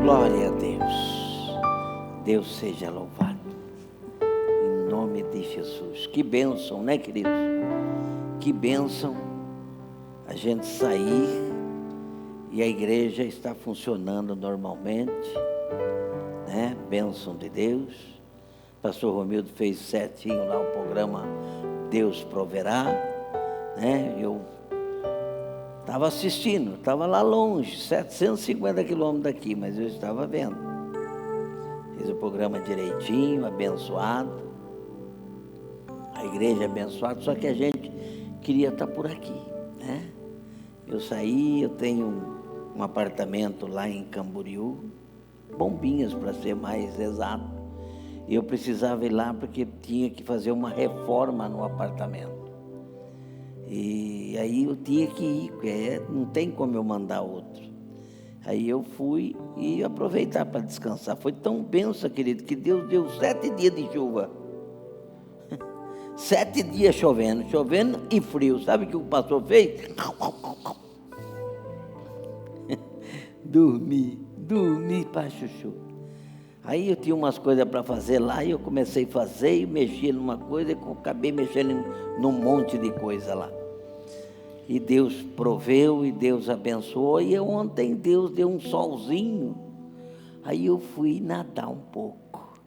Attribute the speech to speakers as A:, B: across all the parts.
A: Glória a Deus. Deus seja louvado. Em nome de Jesus. Que bênção, né, queridos? Que bênção a gente sair e a igreja está funcionando normalmente, né? Bênção de Deus. Pastor Romildo fez certinho lá o programa Deus Proverá, né? Eu estava assistindo, estava lá longe, 750 quilômetros daqui, mas eu estava vendo. Fiz o programa direitinho, abençoado. A igreja abençoada, só que a gente queria estar por aqui, né? Eu saí, eu tenho um apartamento lá em Camboriú, Bombinhas para ser mais exato. E eu precisava ir lá porque tinha que fazer uma reforma no apartamento. E aí eu tinha que ir, porque não tem como eu mandar outro. Aí eu fui e aproveitar para descansar. Foi tão benção, querido, que Deus deu 7 dias de chuva. 7 dias chovendo e frio. Sabe o que o pastor fez? Dormi para chuchu. Aí eu tinha umas coisas para fazer lá, e eu comecei a fazer e mexia numa coisa, e acabei mexendo num monte de coisa lá. E Deus proveu, e Deus abençoou, e ontem Deus deu um solzinho. Aí eu fui nadar um pouco.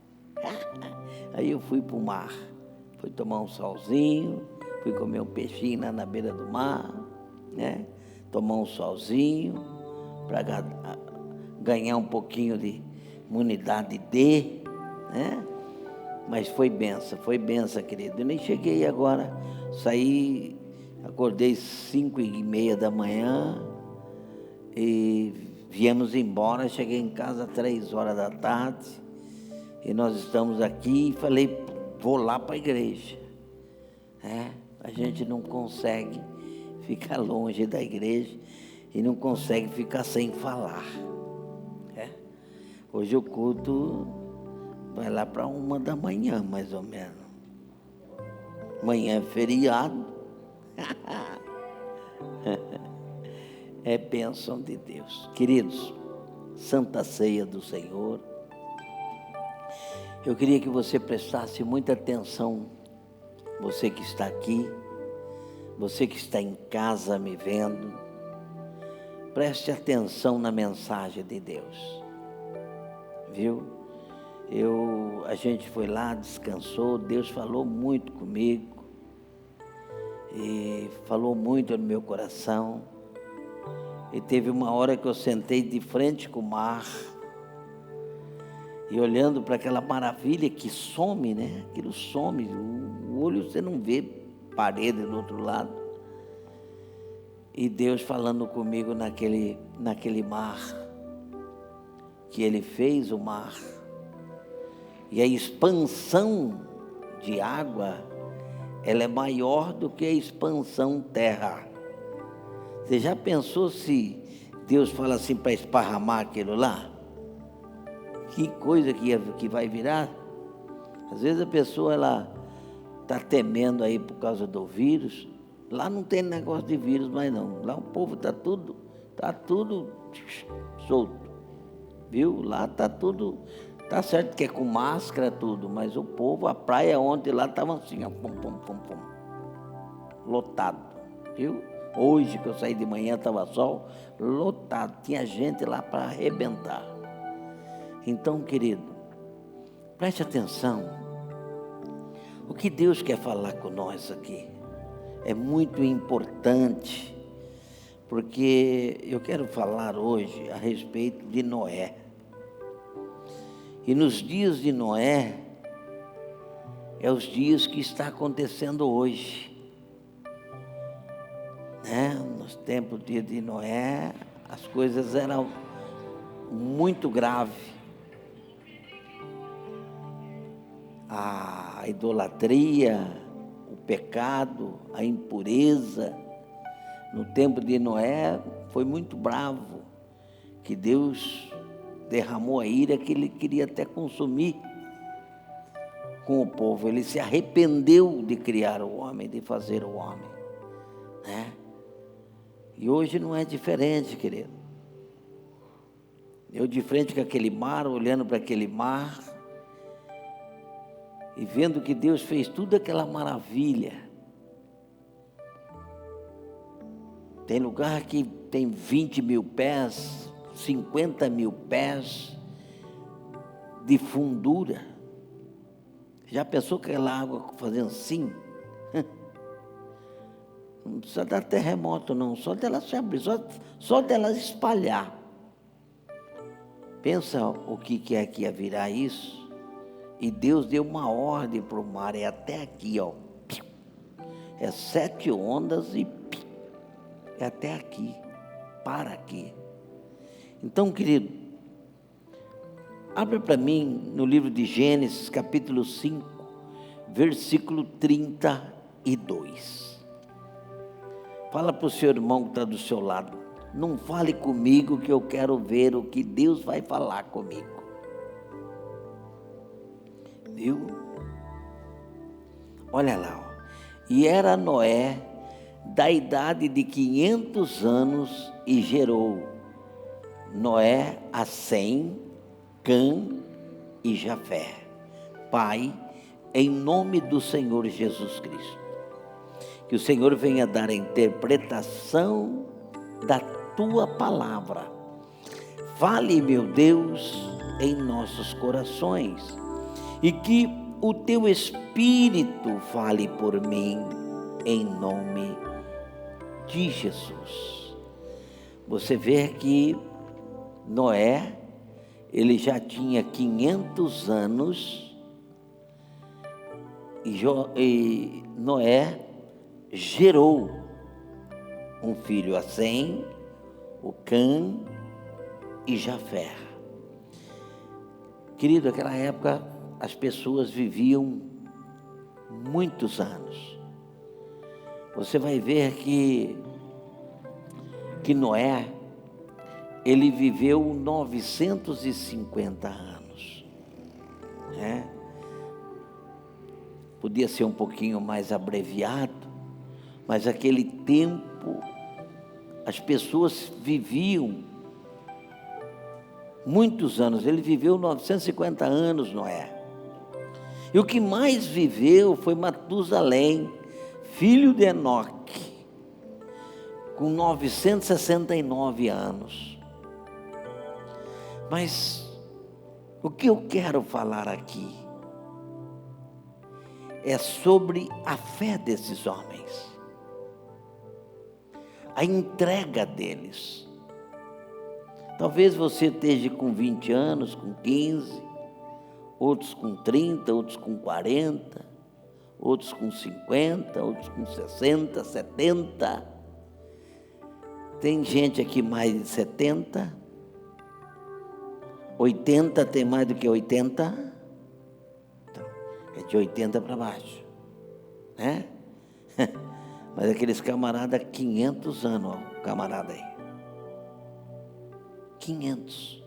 A: Aí eu fui para o mar, fui tomar um solzinho, fui comer um peixinho lá na beira do mar, né? Tomar um solzinho, para ganhar um pouquinho de imunidade D, né? Mas foi benção, querido. Eu nem cheguei agora, saí, acordei 5h30 da manhã e viemos embora. Cheguei em casa 3 horas da tarde e nós estamos aqui. E falei, vou lá para a igreja, né? A gente não consegue ficar longe da igreja e não consegue ficar sem falar. Hoje o culto vai lá para 1 da manhã, mais ou menos. Amanhã é feriado. É bênção de Deus. Queridos, Santa Ceia do Senhor. Eu queria que você prestasse muita atenção. Você que está aqui, você que está em casa me vendo, preste atenção na mensagem de Deus. Viu? A gente foi lá, descansou, Deus falou muito comigo, e falou muito no meu coração, e teve uma hora que eu sentei de frente com o mar, e olhando para aquela maravilha que some, né? Aquilo some, o olho você não vê parede do outro lado, e Deus falando comigo naquele mar, que Ele fez o mar, e a expansão de água, ela é maior do que a expansão terra. Você já pensou se Deus fala assim para esparramar aquilo lá? Que coisa que vai virar? Às vezes a pessoa ela está temendo aí por causa do vírus. Lá não tem negócio de vírus mais não. Lá o povo está tudo solto. Viu? Lá está tudo, está certo que é com máscara tudo, mas o povo, a praia ontem lá estava assim, ó, lotado, viu? Hoje que eu saí de manhã estava sol, lotado, tinha gente lá para arrebentar. Então, querido, preste atenção, o que Deus quer falar com nós aqui é muito importante, porque eu quero falar hoje a respeito de Noé. E nos dias de Noé, é os dias que está acontecendo hoje, né? Nos tempos de Noé, as coisas eram muito graves. A idolatria, o pecado, a impureza, no tempo de Noé foi muito bravo, que Deus derramou a ira que Ele queria até consumir com o povo. Ele se arrependeu de criar o homem, de fazer o homem, né? E hoje não é diferente, querido. Eu de frente com aquele mar, olhando para aquele mar, e vendo que Deus fez tudo aquela maravilha. Tem lugar que tem 20 mil pés, 50 mil pés de fundura. Já pensou que aquela água fazendo assim? Não precisa dar terremoto não, só dela se abrir, só dela espalhar. Pensa o que é que ia virar isso? E Deus deu uma ordem para o mar, é até aqui, ó. É 7 ondas e é até aqui, para aqui. Então, querido, abre para mim no livro de Gênesis, capítulo 5, versículo 32. Fala para o seu irmão que está do seu lado, não fale comigo que eu quero ver o que Deus vai falar comigo. Viu? Olha lá, ó. E era Noé da idade de 500 anos e gerou Noé a Sem, Cã e Jafé, pai, em nome do Senhor Jesus Cristo. Que o Senhor venha dar a interpretação da tua palavra. Fale, meu Deus, em nossos corações, e que o teu Espírito fale por mim, em nome de Jesus. Você vê que Noé, ele já tinha 500 anos, e Noé gerou um filho, a Sem, o Cã e Jafé. Querido, naquela época as pessoas viviam muitos anos. Você vai ver que Noé, ele viveu 950 anos, né? Podia ser um pouquinho mais abreviado, mas aquele tempo as pessoas viviam muitos anos. Ele viveu 950 anos, Noé. E o que mais viveu foi Matusalém, filho de Enoque, com 969 anos. Mas o que eu quero falar aqui é sobre a fé desses homens, a entrega deles. Talvez você esteja com 20 anos, com 15, outros com 30, outros com 40, outros com 50, outros com 60, 70. Tem gente aqui mais de 70, 80, tem mais do que 80? Então, é de 80 para baixo, né? Mas aqueles camaradas, 500 anos, ó, o camarada aí. 500.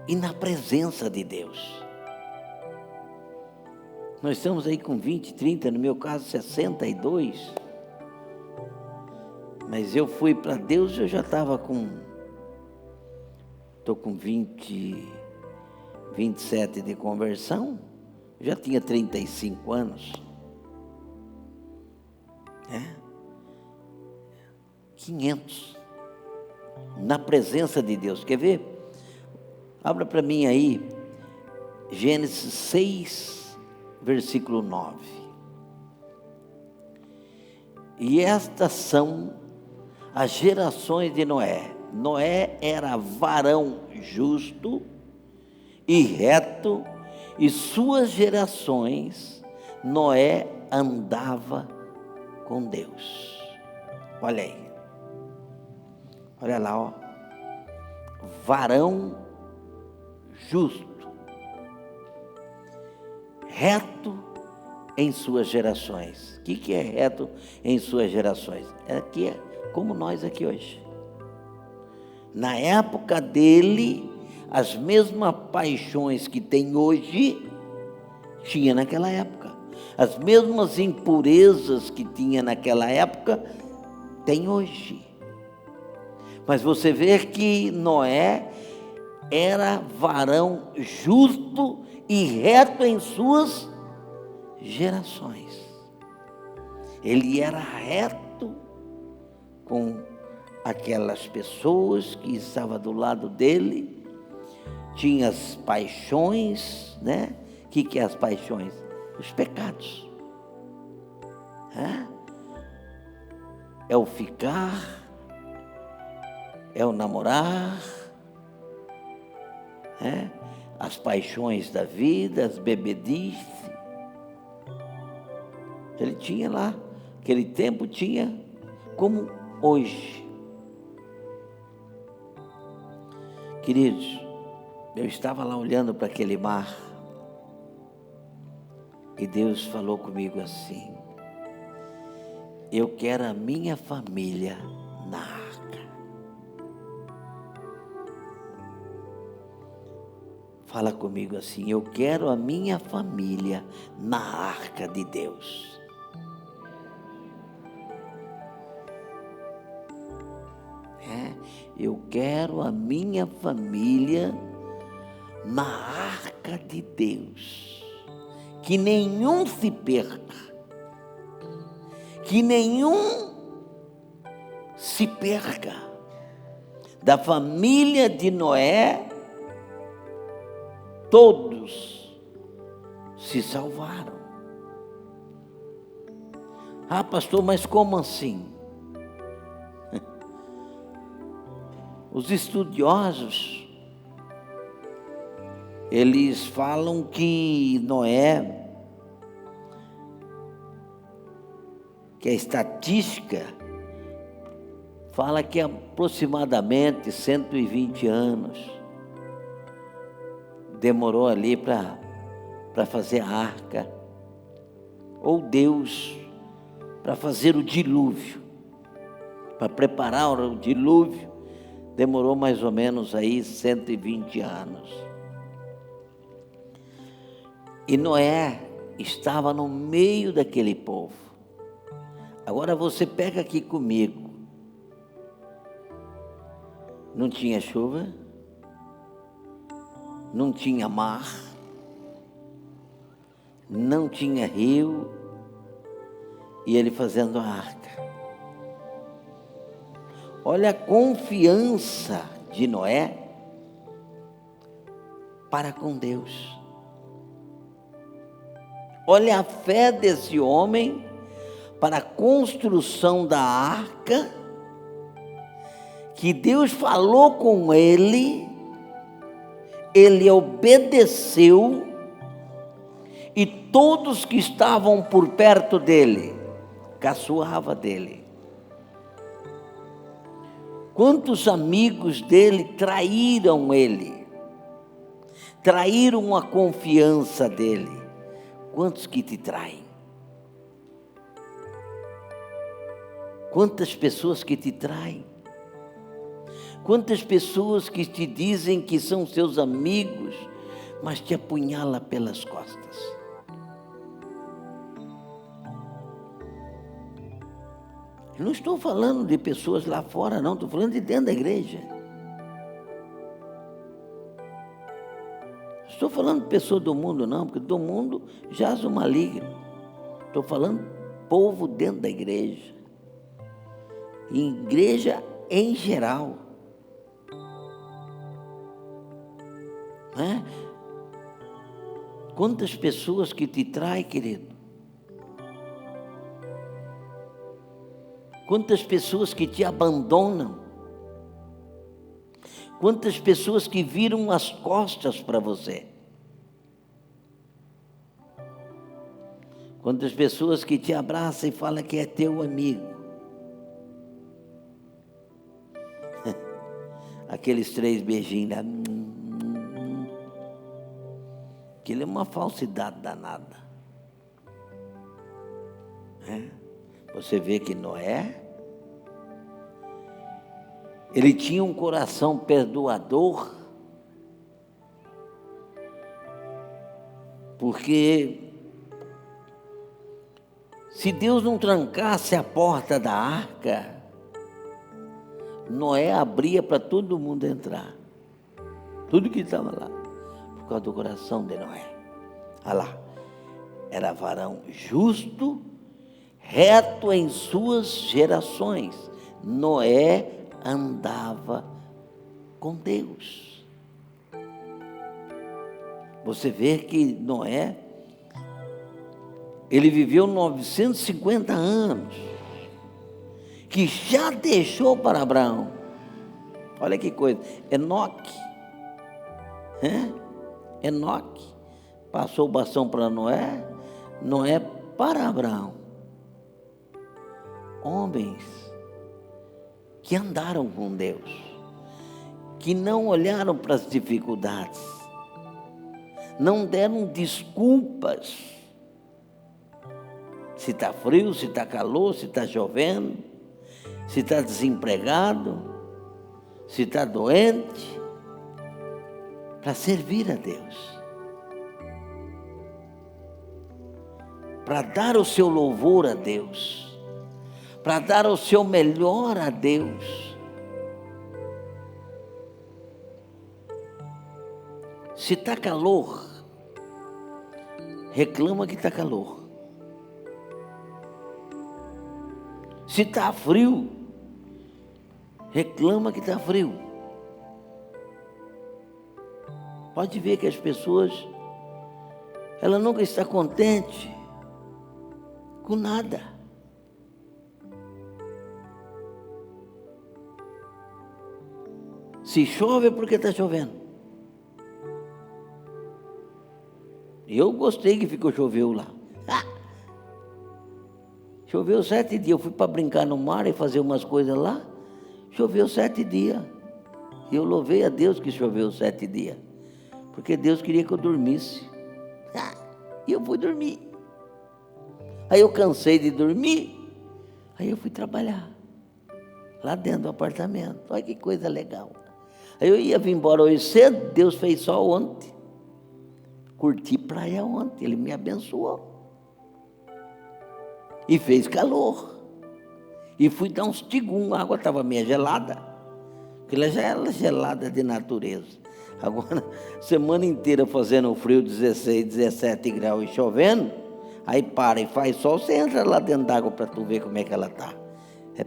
A: E na presença de Deus. Nós estamos aí com 20, 30, no meu caso 62. Mas eu fui para Deus, eu já estava estou com 27 de conversão, já tinha 35 anos. 500. Na presença de Deus. Quer ver? Abra para mim aí, Gênesis 6, versículo 9. E estas são as gerações de Noé. Noé era varão justo e reto, e suas gerações, Noé andava com Deus. Olha aí. Olha lá, ó. Varão justo, reto em suas gerações. O que é reto em suas gerações? Aqui é como nós aqui hoje. Na época dele, as mesmas paixões que tem hoje, tinha naquela época. As mesmas impurezas que tinha naquela época, tem hoje. Mas você vê que Noé era varão justo e reto em suas gerações. Ele era reto com aquelas pessoas que estavam do lado dele, tinha as paixões, né? O que é as paixões? Os pecados. É o ficar, é o namorar, as paixões da vida, as bebedices. Ele tinha lá, aquele tempo tinha como hoje. Queridos, eu estava lá olhando para aquele mar e Deus falou comigo assim: eu quero a minha família na arca. Fala comigo assim: eu quero a minha família na arca de Deus. Eu quero a minha família na arca de Deus. Que nenhum se perca. Que nenhum se perca. Da família de Noé, todos se salvaram. Ah, pastor, mas como assim? Os estudiosos, eles falam que Noé, que a estatística fala que aproximadamente 120 anos demorou ali para fazer a arca, ou Deus para fazer o dilúvio, para preparar o dilúvio. Demorou mais ou menos aí 120 anos. E Noé estava no meio daquele povo. Agora você pega aqui comigo. Não tinha chuva, não tinha mar, não tinha rio, e ele fazendo a arca. Olha a confiança de Noé para com Deus. Olha a fé desse homem para a construção da arca, que Deus falou com ele, ele obedeceu, e todos que estavam por perto dele, caçoava dele. Quantos amigos dele traíram ele, traíram a confiança dele? Quantos que te traem? Quantas pessoas que te traem? Quantas pessoas que te dizem que são seus amigos, mas te apunhala pelas costas? Eu não estou falando de pessoas lá fora, não. Estou falando de dentro da igreja. Estou falando de pessoas do mundo, não, porque do mundo jaz o maligno. Estou falando povo dentro da igreja. Igreja em geral. Quantas pessoas que te traem, querido? Quantas pessoas que te abandonam? Quantas pessoas que viram as costas para você? Quantas pessoas que te abraçam e falam que é teu amigo? Aqueles 3 beijinhos lá. Aquilo é uma falsidade danada. Você vê que Noé, ele tinha um coração perdoador, porque se Deus não trancasse a porta da arca, Noé abria para todo mundo entrar. Tudo que estava lá, por causa do coração de Noé. Olha lá, era varão justo, reto em suas gerações. Noé andava com Deus. Você vê que Noé, ele viveu 950 anos, que já deixou para Abraão. Olha que coisa, Enoque passou o bastão para Noé, Noé para Abraão. Homens que andaram com Deus, que não olharam para as dificuldades, não deram desculpas. Se está frio, se está calor, se está chovendo, se está desempregado, se está doente, para servir a Deus, para dar o seu louvor a Deus, para dar o seu melhor a Deus. Se está calor, reclama que está calor. Se está frio, reclama que está frio. Pode ver que as pessoas, ela nunca está contente com nada. Se chove é porque está chovendo. Eu gostei que choveu lá. Choveu 7 dias. Eu fui para brincar no mar e fazer umas coisas lá. Choveu 7 dias. E eu louvei a Deus que choveu 7 dias. Porque Deus queria que eu dormisse. E eu fui dormir. Aí eu cansei de dormir. Aí eu fui trabalhar. Lá dentro do apartamento. Olha que coisa legal. Aí eu ia vir embora hoje cedo. Deus fez só ontem. Curti praia ontem. Ele me abençoou. E fez calor. E fui dar uns tigum. A água estava meio gelada. Porque ela já era gelada de natureza. Agora, semana inteira fazendo frio, 16, 17 graus e chovendo, aí para e faz sol, você entra lá dentro d'água para tu ver como é que ela está.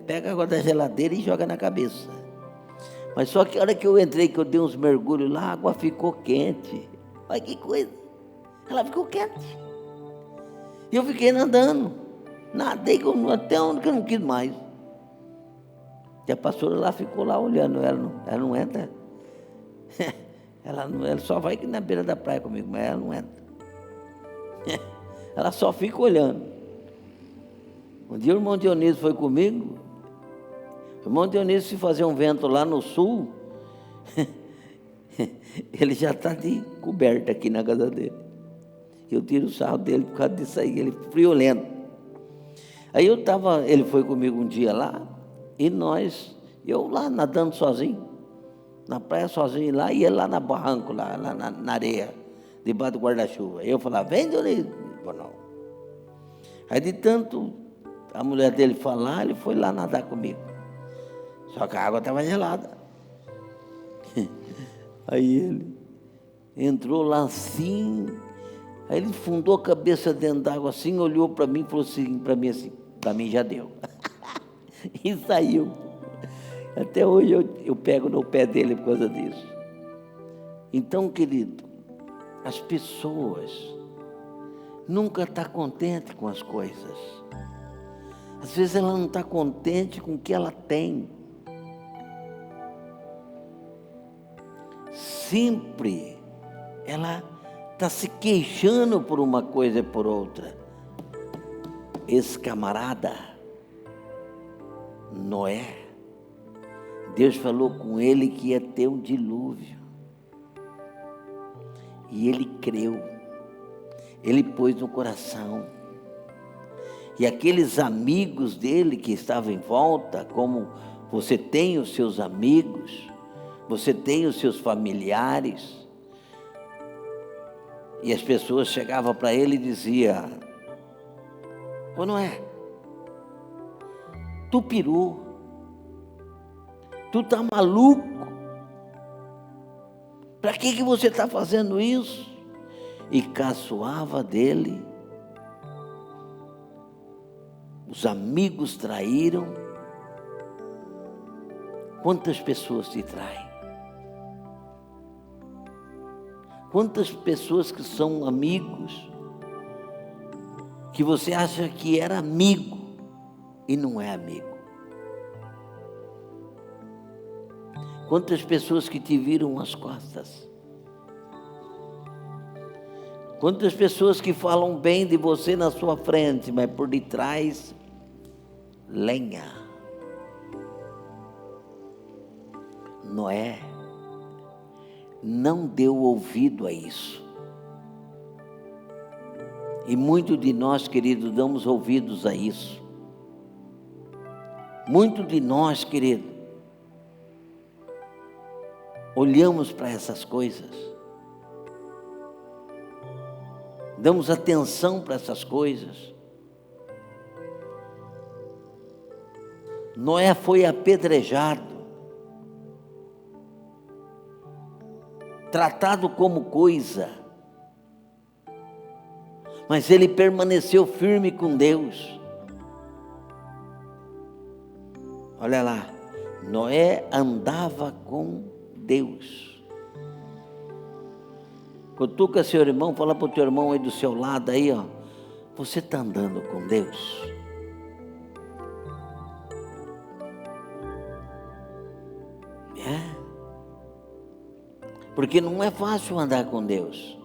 A: Pega a água da geladeira e joga na cabeça. Mas só que a hora que eu entrei, que eu dei uns mergulhos lá, a água ficou quente. Olha que coisa. Ela ficou quente. E eu fiquei nadando. Nadei até onde que eu não quis mais. E a pastora lá ficou lá olhando. Ela não entra. Ela só vai aqui na beira da praia comigo, mas ela não entra. Ela só fica olhando. Um dia o irmão Dionísio foi comigo. O irmão Dionísio, se fazer um vento lá no sul, ele já está de coberta aqui na casa dele. Eu tiro o sarro dele por causa disso aí, ele é friolento. Aí ele foi comigo um dia lá, e eu lá nadando sozinho. Na praia sozinho lá, e ele lá na barranco, lá na areia, debaixo do guarda-chuva. Aí eu falava, vem, Dionísio. Não. Aí de tanto a mulher dele falar, ele foi lá nadar comigo. Só que a água estava gelada. Aí ele entrou lá assim, aí ele fundou a cabeça dentro d'água assim, olhou para mim e falou assim, para mim já deu. E saiu. Até hoje eu pego no pé dele por causa disso. Então, querido, as pessoas nunca estão contentes com as coisas. Às vezes ela não está contente com o que ela tem. Sempre ela está se queixando por uma coisa e por outra. Esse camarada, Noé, Deus falou com ele que ia ter um dilúvio. E ele creu. Ele pôs no coração. E aqueles amigos dele que estavam em volta, como você tem os seus amigos, você tem os seus familiares. E as pessoas chegavam para ele e diziam, ô Noé, tu pirou. Tu está maluco? Para que você está fazendo isso? E caçoava dele. Os amigos traíram. Quantas pessoas te traem? Quantas pessoas que são amigos, que você acha que era amigo e não é amigo? Quantas pessoas que te viram as costas? Quantas pessoas que falam bem de você na sua frente, mas por detrás, lenha. Noé não deu ouvido a isso. E muitos de nós, queridos, damos ouvidos a isso. Muitos de nós, querido, olhamos para essas coisas, damos atenção para essas coisas. Noé foi apedrejado, tratado como coisa, mas ele permaneceu firme com Deus. Olha lá, Noé andava com Deus. Cutuca seu irmão, fala para o teu irmão aí do seu lado aí, ó. Você está andando com Deus? É? Porque não é fácil andar com Deus.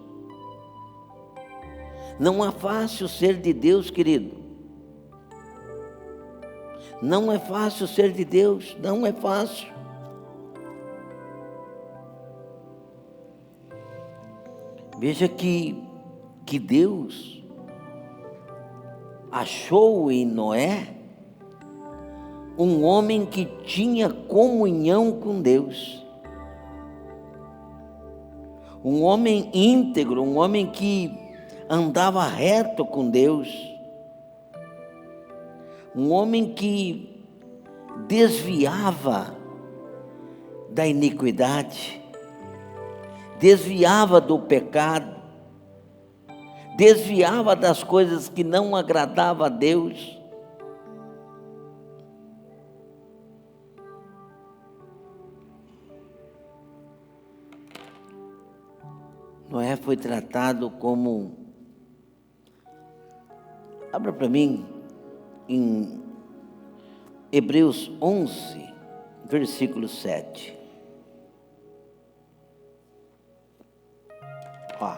A: Não é fácil ser de Deus, querido. Não é fácil ser de Deus, não é fácil. Veja que Deus achou em Noé um homem que tinha comunhão com Deus. Um homem íntegro, um homem que andava reto com Deus. Um homem que desviava da iniquidade, desviava do pecado, desviava das coisas que não agradavam a Deus. Noé foi tratado como... Abra para mim em Hebreus 11, versículo 7. Ó,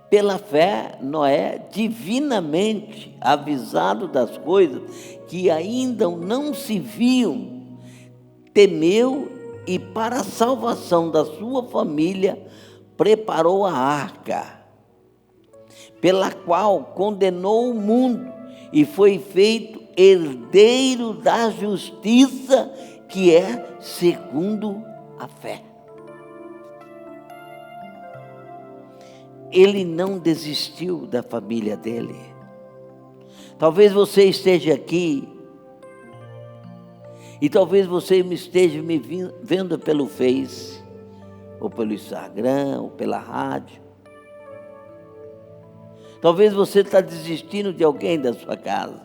A: pela fé, Noé, divinamente avisado das coisas que ainda não se viam, temeu e para a salvação da sua família preparou a arca, pela qual condenou o mundo e foi feito herdeiro da justiça, que é segundo a fé. Ele não desistiu da família dele. Talvez você esteja aqui e talvez você esteja me vendo pelo Face, ou pelo Instagram, ou pela rádio. Talvez você está desistindo de alguém da sua casa.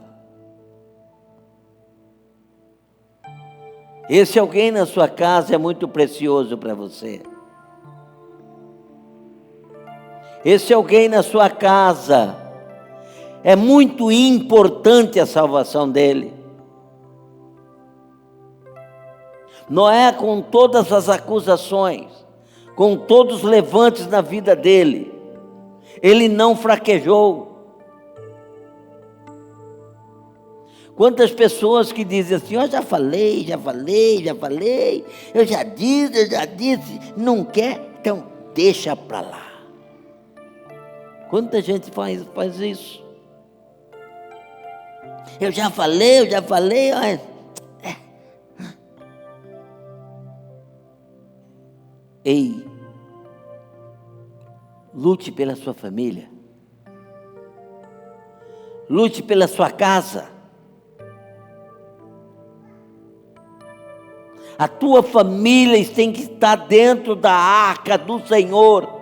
A: Esse alguém na sua casa é muito precioso para você. Esse alguém na sua casa é muito importante a salvação dele. Noé, com todas as acusações, com todos os levantes na vida dele, ele não fraquejou. Quantas pessoas que dizem assim: eu já falei, eu já disse, não quer, então deixa para lá. Quanta gente faz isso? Eu já falei, olha. Ei, lute pela sua família, lute pela sua casa. A tua família tem que estar dentro da arca do Senhor.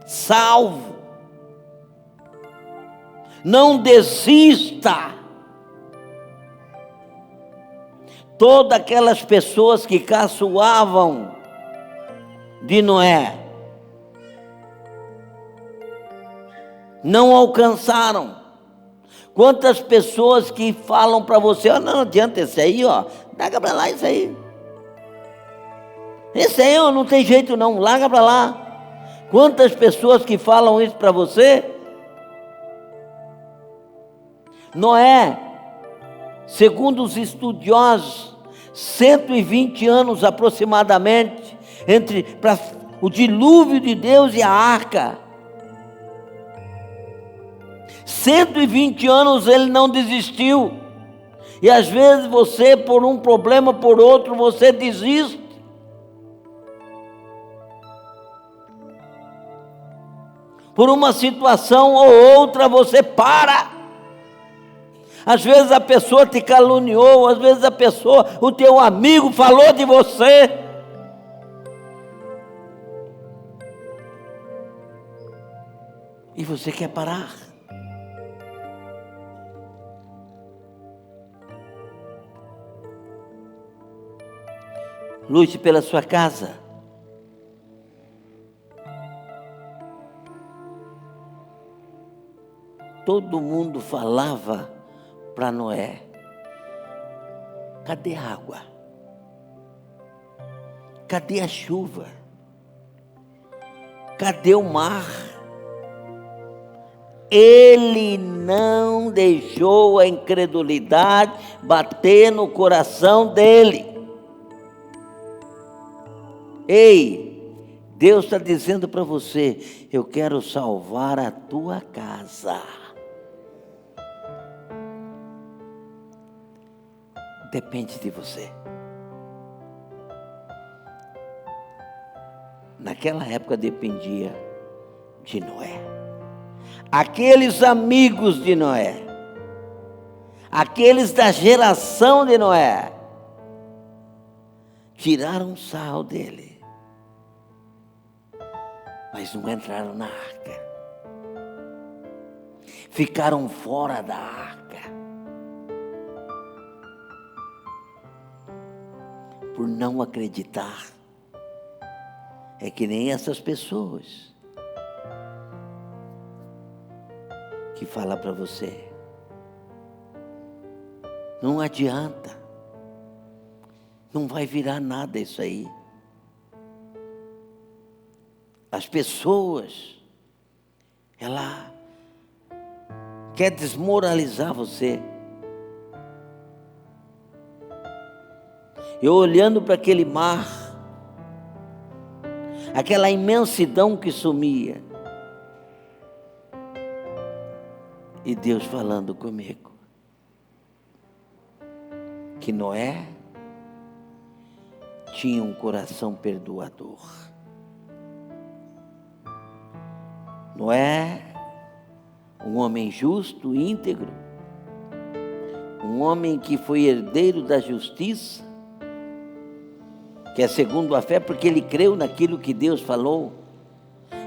A: Salvo. Não desista. Todas aquelas pessoas que caçoavam de Noé não alcançaram. Quantas pessoas que falam para você: oh, não adianta esse aí, ó, larga para lá isso aí. Esse aí ó, não tem jeito não, larga para lá. Quantas pessoas que falam isso para você? Noé, segundo os estudiosos, 120 anos aproximadamente entre o dilúvio de Deus e a arca. 120 anos ele não desistiu. E às vezes você, por um problema, por outro, você desiste. Por uma situação ou outra você para. Às vezes a pessoa te caluniou, às vezes o teu amigo falou de você. E você quer parar. Lute pela sua casa. Todo mundo falava para Noé: cadê a água? Cadê a chuva? Cadê o mar? Ele não deixou a incredulidade bater no coração dele. Ei, Deus está dizendo para você: eu quero salvar a tua casa. Depende de você. Naquela época dependia de Noé. Aqueles amigos de Noé, aqueles da geração de Noé, tiraram sarro dele, mas não entraram na arca. Ficaram fora da arca. Por não acreditar. É que nem essas pessoas que falam para você: não adianta, não vai virar nada isso aí. As pessoas, ela quer desmoralizar você. Eu olhando para aquele mar, aquela imensidão que sumia, e Deus falando comigo, que Noé tinha um coração perdoador. Noé, um homem justo, íntegro, um homem que foi herdeiro da justiça, que é segundo a fé, porque ele creu naquilo que Deus falou.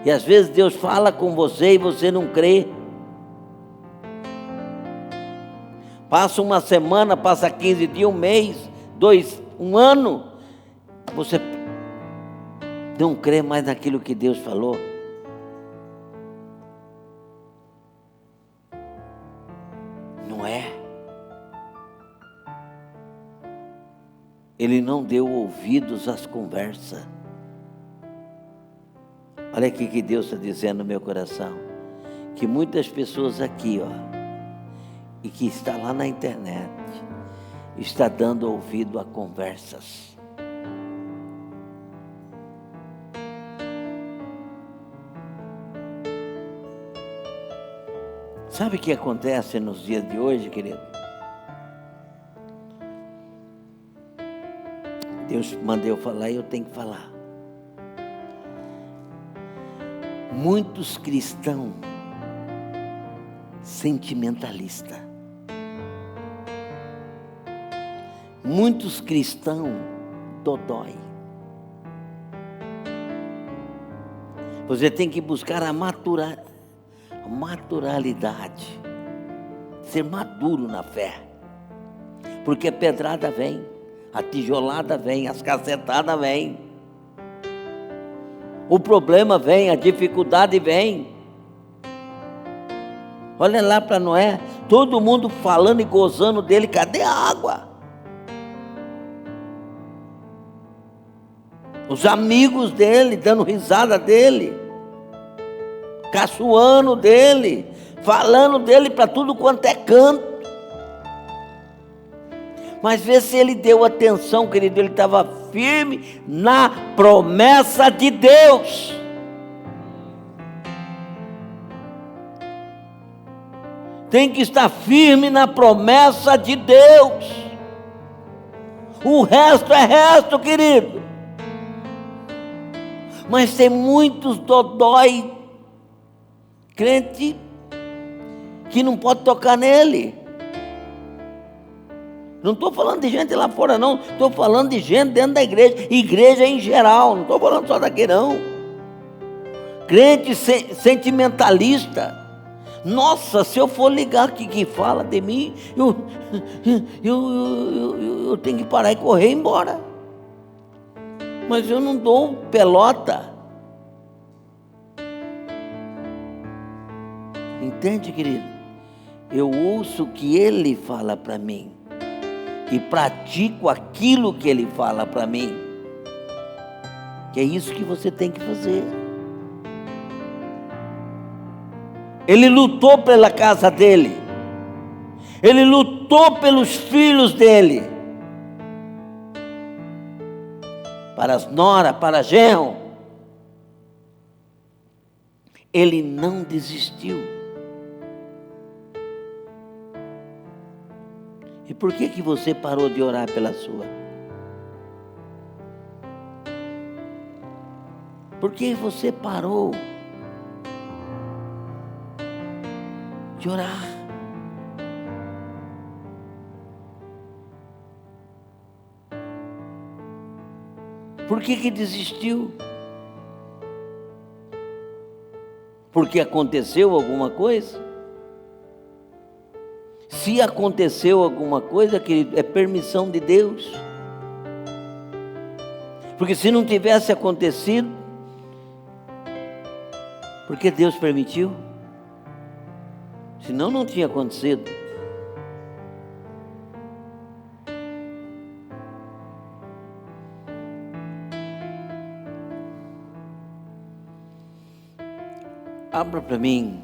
A: E às vezes Deus fala com você e você não crê. Passa uma semana, passa 15 dias, um mês, 2, um ano, você não crê mais naquilo que Deus falou. Não é? Ele não deu ouvidos às conversas. Olha aqui que Deus está dizendo no meu coração. Que muitas pessoas aqui, ó, e que está lá na internet, está dando ouvido a conversas. Sabe o que acontece nos dias de hoje, querido? Deus mandou eu falar e eu tenho que falar. Muitos cristãos sentimentalistas. muitos cristãos dodói. Você tem que buscar a maturalidade, ser maduro na fé, porque a pedrada vem, a tijolada vem, as cacetadas vêm, o problema vem, a dificuldade vem. Olha lá para Noé, todo mundo falando e gozando dele, cadê a água? Os amigos dele dando risada dele, caçoando dele, falando dele para tudo quanto é canto. Mas vê se ele deu atenção, querido, ele estava firme na promessa de Deus. Tem que estar firme na promessa de Deus. O resto é resto, querido. Mas tem muitos dodói, crente, que não pode tocar nele. Não estou falando de gente lá fora não, estou falando de gente dentro da igreja, igreja em geral, não estou falando só daqui não. Crente sentimentalista. Nossa, se eu for ligar aqui que fala de mim, eu tenho que parar e correr embora. Mas eu não dou pelota. Entende, querido? Eu ouço o que ele fala para mim e pratico aquilo que ele fala para mim. Que é isso que você tem que fazer. Ele lutou pela casa dele. Ele lutou pelos filhos dele. Para as noras, para genro. Ele não desistiu. E por que você parou de orar pela sua? Por que você parou de orar? Por que desistiu? Porque aconteceu alguma coisa? Se aconteceu alguma coisa, querido, é permissão de Deus. Porque se não tivesse acontecido, porque Deus permitiu? Senão não tinha acontecido. Abra para mim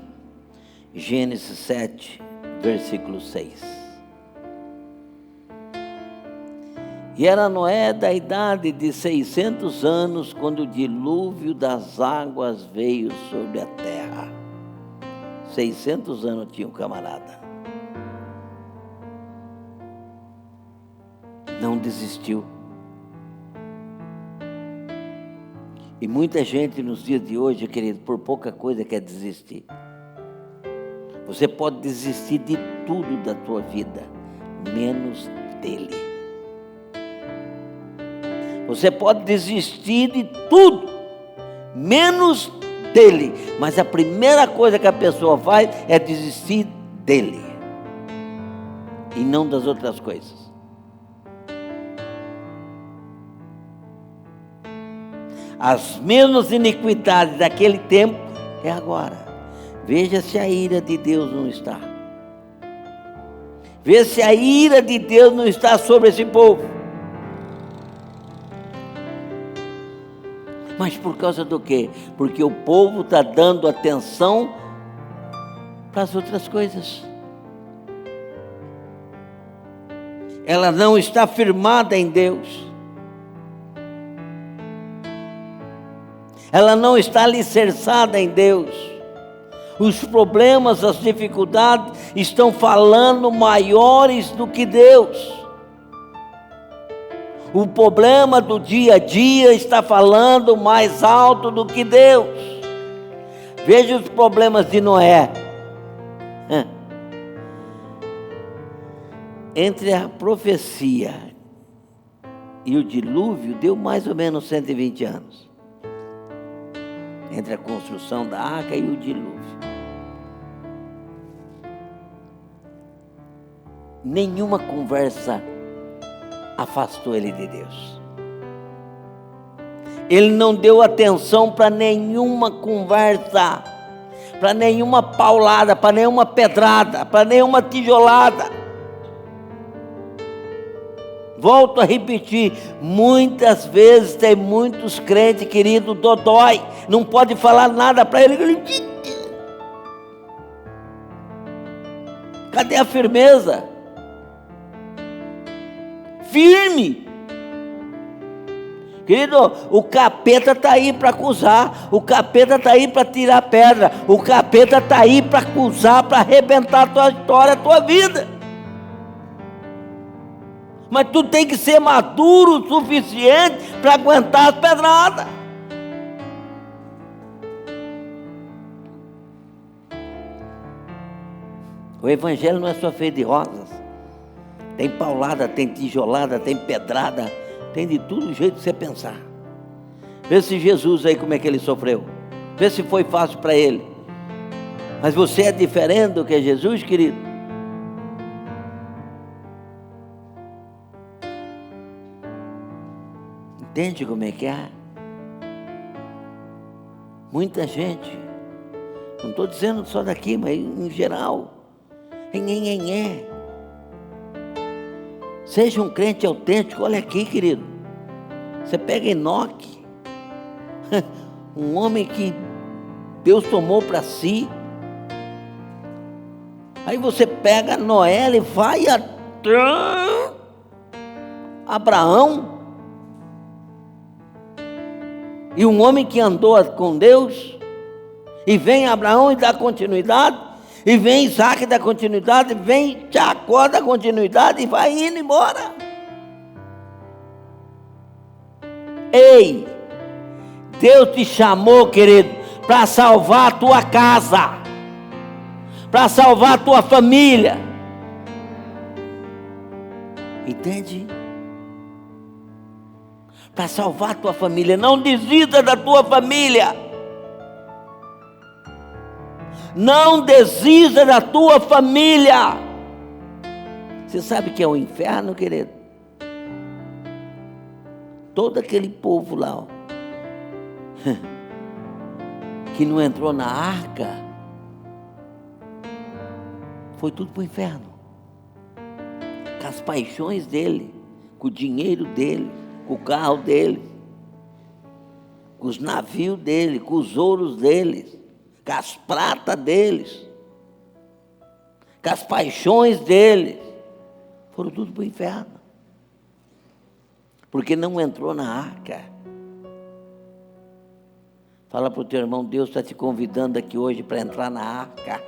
A: Gênesis 7, versículo 6. E era Noé da idade de 600 anos, quando o dilúvio das águas veio sobre a terra. 600 anos tinha o camarada. Não desistiu. E muita gente nos dias de hoje, querido, por pouca coisa quer desistir. Você pode desistir de tudo da tua vida, menos dele. Você pode desistir de tudo, menos dele. Mas a primeira coisa que a pessoa faz é desistir dele. E não das outras coisas. As mesmas iniquidades daquele tempo é agora. Veja se a ira de Deus não está. Veja se a ira de Deus não está sobre esse povo. Mas por causa do quê? Porque o povo está dando atenção para as outras coisas. Ela não está firmada em Deus. Ela não está alicerçada em Deus. Os problemas, as dificuldades estão falando maiores do que Deus. O problema do dia a dia está falando mais alto do que Deus. Veja os problemas de Noé. Entre a profecia e o dilúvio deu mais ou menos 120 anos. Entre a construção da arca e o dilúvio. Nenhuma conversa afastou ele de Deus. Ele não deu atenção para nenhuma conversa, para nenhuma paulada, para nenhuma pedrada, para nenhuma tijolada. Volto a repetir, muitas vezes tem muitos crentes, querido, dodói, não pode falar nada para ele. Cadê a firmeza? Firme. Querido, o capeta está aí para acusar, o capeta está aí para tirar pedra, o capeta está aí para acusar, para arrebentar a tua história, a tua vida. Mas tu tem que ser maduro o suficiente para aguentar as pedradas. O evangelho não é só feito de rosas. Tem paulada, tem tijolada, tem pedrada, tem de tudo do jeito que você pensar. Vê se Jesus aí como é que ele sofreu. Vê se foi fácil para ele. Mas você é diferente do que Jesus, querido. Entende como é que é? Muita gente, não estou dizendo só daqui, mas em geral, seja um crente autêntico. Olha aqui, querido, você pega Enoque, um homem que Deus tomou para si. Aí você pega Noé e vai atrás Abraão, e um homem que andou com Deus, e vem Abraão e dá continuidade, e vem Isaac e dá continuidade, e vem Jacó dá continuidade, e vai indo embora. Ei, Deus te chamou, querido, para salvar a tua casa, para salvar a tua família. Entende? Para salvar a tua família. Não desista da tua família. Não desista da tua família. Você sabe que é o inferno, querido? Todo aquele povo lá, ó, que não entrou na arca, foi tudo para o inferno. Com as paixões dele, com o dinheiro dele, com o carro dele, com os navios dele, com os ouros deles, com as pratas deles, com as paixões deles, foram tudo para o inferno, porque não entrou na arca. Fala para o teu irmão, Deus está te convidando aqui hoje para entrar na arca.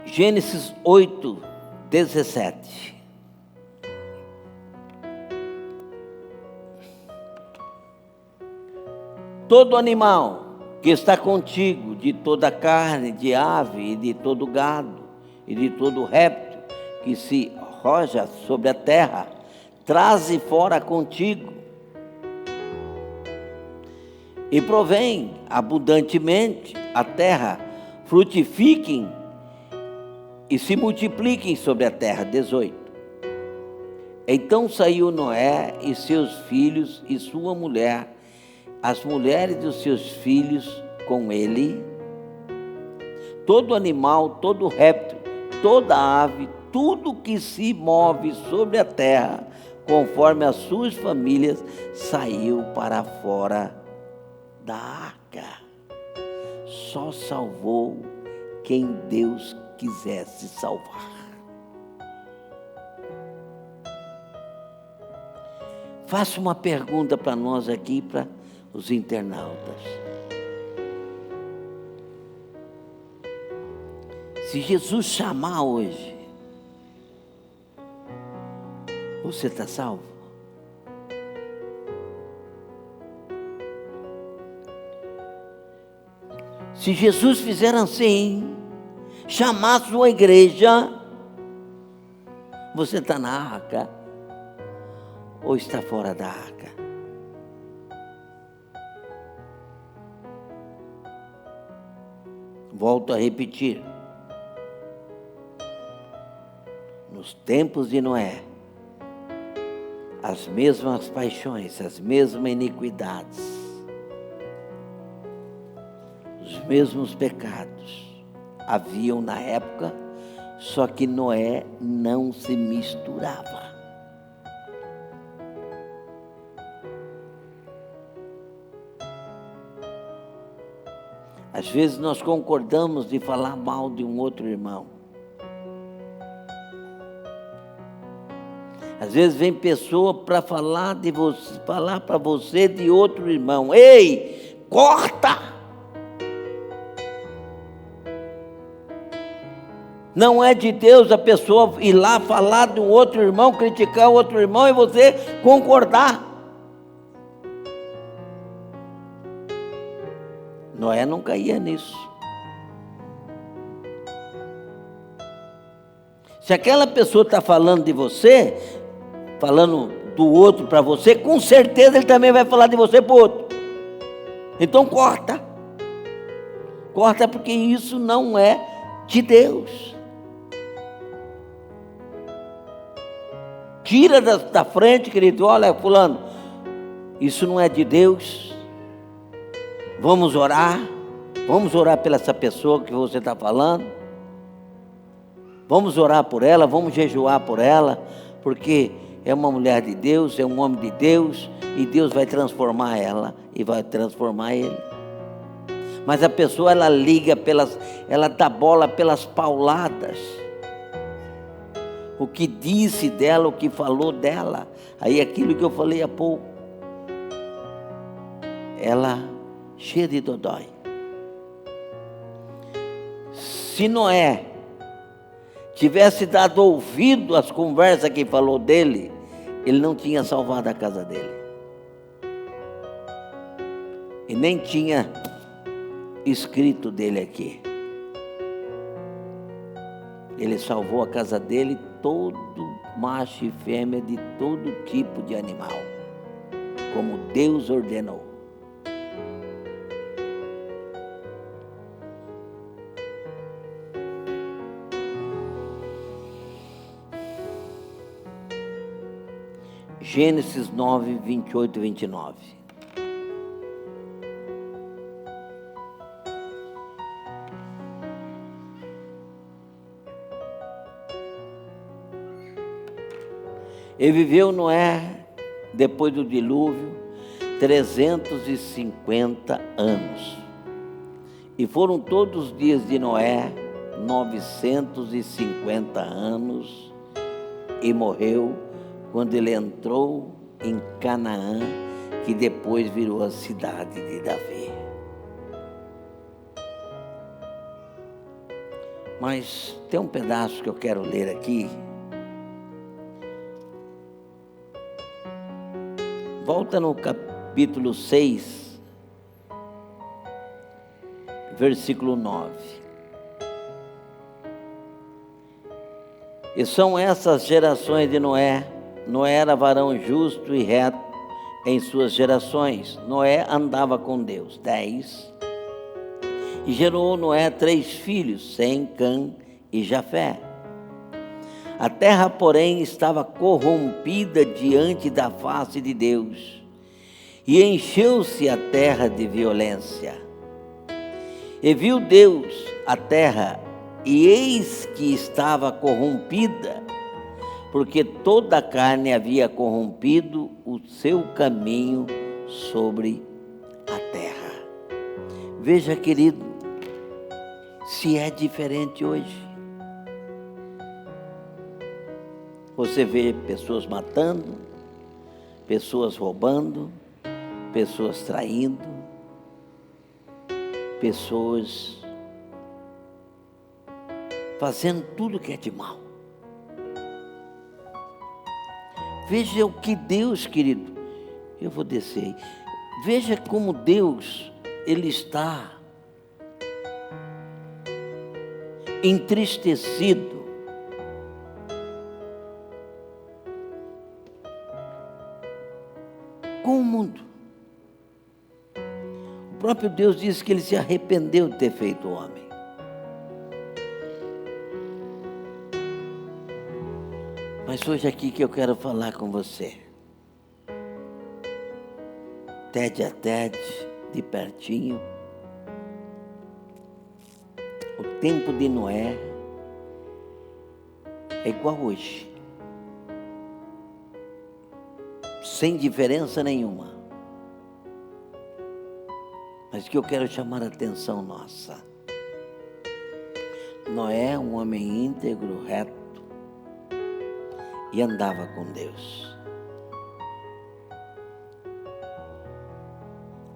A: Gênesis 8, 17. Todo animal que está contigo, de toda carne, de ave e de todo gado, e de todo réptil que se roja sobre a terra, traze fora contigo, e provém abundantemente a terra, frutifiquem e se multipliquem sobre a terra. 18. Então saiu Noé e seus filhos e sua mulher, as mulheres dos seus filhos com ele, todo animal, todo réptil, toda ave, tudo que se move sobre a terra, conforme as suas famílias, saiu para fora da arca. Só salvou quem Deus quisesse salvar. Faço uma pergunta para nós aqui, para os internautas. Se Jesus chamar hoje, você está salvo? Se Jesus fizer assim, chamar sua igreja, você está na arca ou está fora da arca? Volto a repetir. Nos tempos de Noé, as mesmas paixões, as mesmas iniquidades, os mesmos pecados haviam na época, só que Noé não se misturava. Às vezes nós concordamos de falar mal de um outro irmão. Às vezes vem pessoa para falar de você, falar para você de outro irmão. Ei, corta! Não é de Deus a pessoa ir lá falar de um outro irmão, criticar o outro irmão e você concordar. Noé não caía nisso. Se aquela pessoa está falando de você, falando do outro para você, com certeza ele também vai falar de você para o outro. Então corta. Corta, porque isso não é de Deus. Tira da frente, querido. Olha, fulano, isso não é de Deus. Vamos orar. Vamos orar pela essa pessoa que você está falando. Vamos orar por ela, vamos jejuar por ela, porque é uma mulher de Deus, é um homem de Deus, e Deus vai transformar ela e vai transformar ele. Mas a pessoa, ela liga ela dá bola pelas pauladas. O que disse dela, o que falou dela. Aí aquilo que eu falei há pouco. Ela cheia de dodói. Se Noé tivesse dado ouvido às conversas que falou dele, ele não tinha salvado a casa dele. E nem tinha escrito dele aqui. Ele salvou a casa dele, todo macho e fêmea de todo tipo de animal, como Deus ordenou. Gênesis 9, 28 e 29. E viveu Noé, depois do dilúvio, 350 anos. E foram todos os dias de Noé 950 anos, e morreu quando ele entrou em Canaã, que depois virou a cidade de Davi. Mas tem um pedaço que eu quero ler aqui. Volta no capítulo 6, versículo 9. E são essas gerações de Noé. Noé era varão justo e reto em suas gerações. Noé andava com Deus. 10. E gerou Noé 3 filhos, Sem, Cã e Jafé. A terra, porém, estava corrompida diante da face de Deus, e encheu-se a terra de violência. E viu Deus a terra, e eis que estava corrompida, porque toda a carne havia corrompido o seu caminho sobre a terra. Veja, querido, se é diferente hoje. Você vê pessoas matando, pessoas roubando, pessoas traindo, pessoas fazendo tudo que é de mal. Veja o que Deus, querido, eu vou descer aí. Veja como Deus, Ele está entristecido. Com o mundo. O próprio Deus disse que ele se arrependeu de ter feito o homem. Mas hoje aqui que eu quero falar com você. Tete a tete, de pertinho. O tempo de Noé é igual hoje. Sem diferença nenhuma. Mas que eu quero chamar a atenção nossa. Noé é um homem íntegro, reto, e andava com Deus.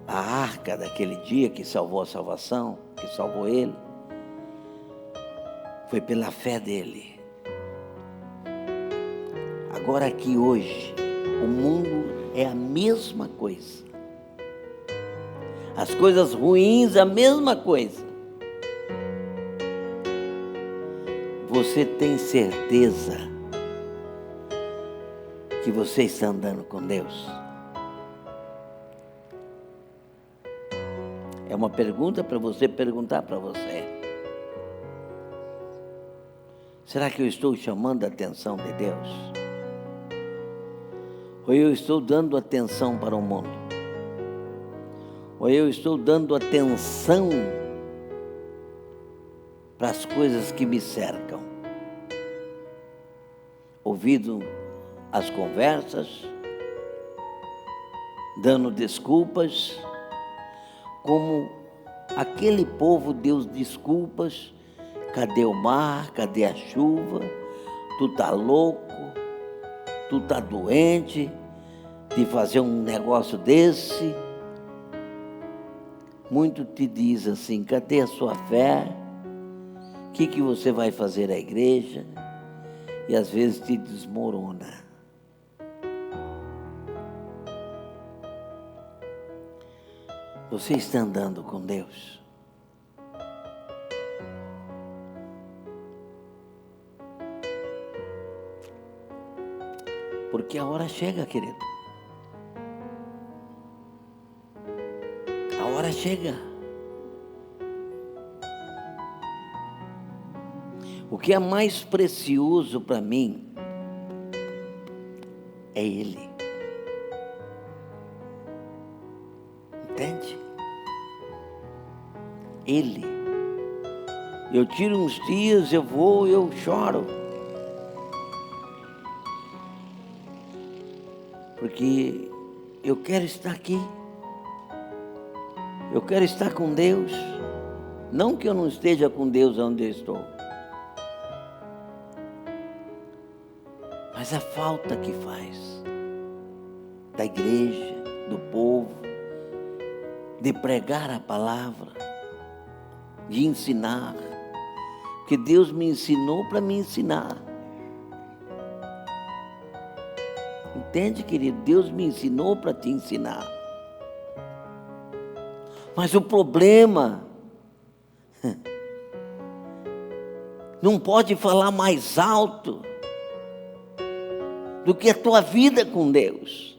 A: A arca daquele dia que salvou a salvação, que salvou ele, foi pela fé dele. Agora aqui hoje, o mundo é a mesma coisa. As coisas ruins, a mesma coisa. Você tem certeza que você está andando com Deus? É uma pergunta para você perguntar para você. Será que eu estou chamando a atenção de Deus? Ou eu estou dando atenção para o mundo? Ou eu estou dando atenção para as coisas que me cercam? Ouvindo as conversas, dando desculpas, como aquele povo deu desculpas. Cadê o mar? Cadê a chuva? Tu tá louco? Tu tá doente de fazer um negócio desse? Muito te diz assim, cadê a sua fé? O que você vai fazer à igreja? E às vezes te desmorona. Você está andando com Deus? Porque a hora chega, querido. A hora chega. O que é mais precioso para mim é Ele. Entende? Ele. Eu tiro uns dias, eu choro. Porque eu quero estar aqui. Eu quero estar com Deus. Não que eu não esteja com Deus onde eu estou. Mas a falta que faz da igreja, do povo, de pregar a palavra, de ensinar. Porque Deus me ensinou para me ensinar. Entende, querido? Deus me ensinou para te ensinar. Mas o problema não pode falar mais alto do que a tua vida com Deus.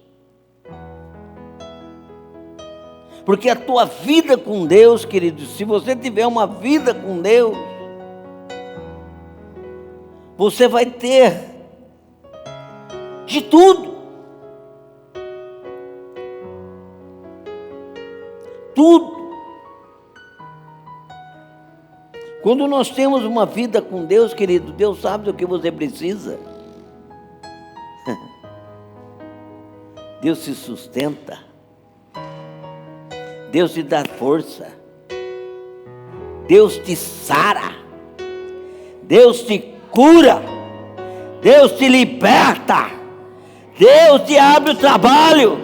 A: Porque a tua vida com Deus, querido, se você tiver uma vida com Deus, você vai ter de tudo. Tudo. Quando nós temos uma vida com Deus, querido, Deus sabe do que você precisa. Deus te sustenta. Deus te dá força. Deus te sara. Deus te cura. Deus te liberta. Deus te abre o trabalho.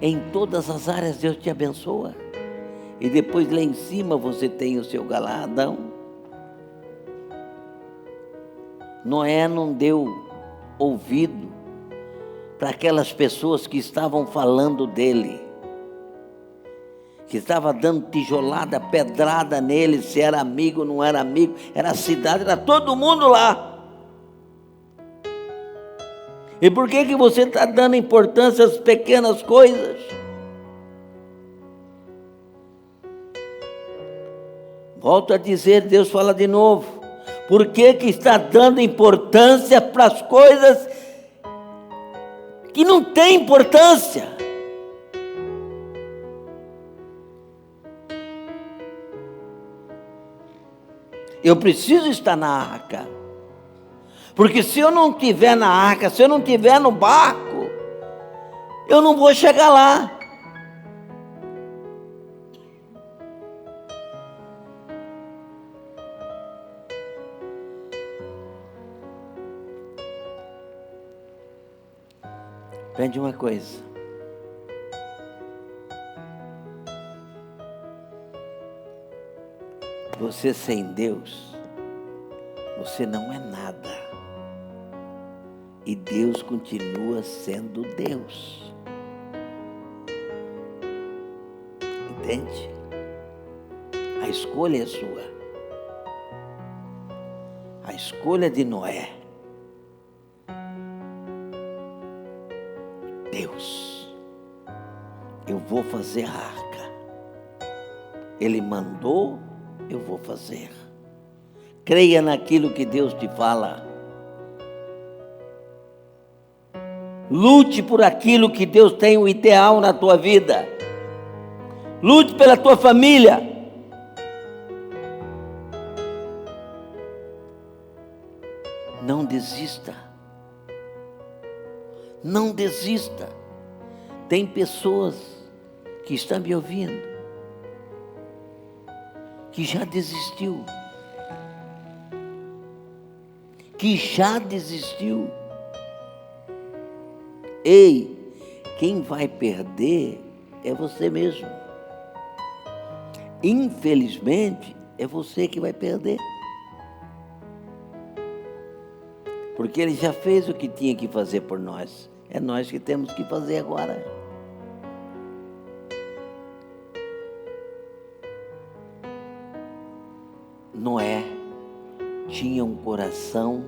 A: Em todas as áreas Deus te abençoa. E depois lá em cima você tem o seu galardão. Noé não deu ouvido para aquelas pessoas que estavam falando dele, que estava dando tijolada, pedrada nele, se era amigo ou não era amigo, era a cidade, era todo mundo lá. E por que você está dando importância às pequenas coisas? Volto a dizer, Deus fala de novo. Por que está dando importância para as coisas que não têm importância? Eu preciso estar na arca. Porque se eu não estiver na arca, se eu não estiver no barco, eu não vou chegar lá. Aprende uma coisa. Você sem Deus, você não é nada. E Deus continua sendo Deus. Entende? A escolha é sua. A escolha de Noé. Deus, eu vou fazer a arca. Ele mandou, eu vou fazer. Creia naquilo que Deus te fala. Lute por aquilo que Deus tem o ideal na tua vida. Lute pela tua família. Não desista. Não desista. Tem pessoas que estão me ouvindo, que já desistiu. Ei, quem vai perder é você mesmo. Infelizmente, é você que vai perder. Porque Ele já fez o que tinha que fazer por nós. É nós que temos que fazer agora. Noé tinha um coração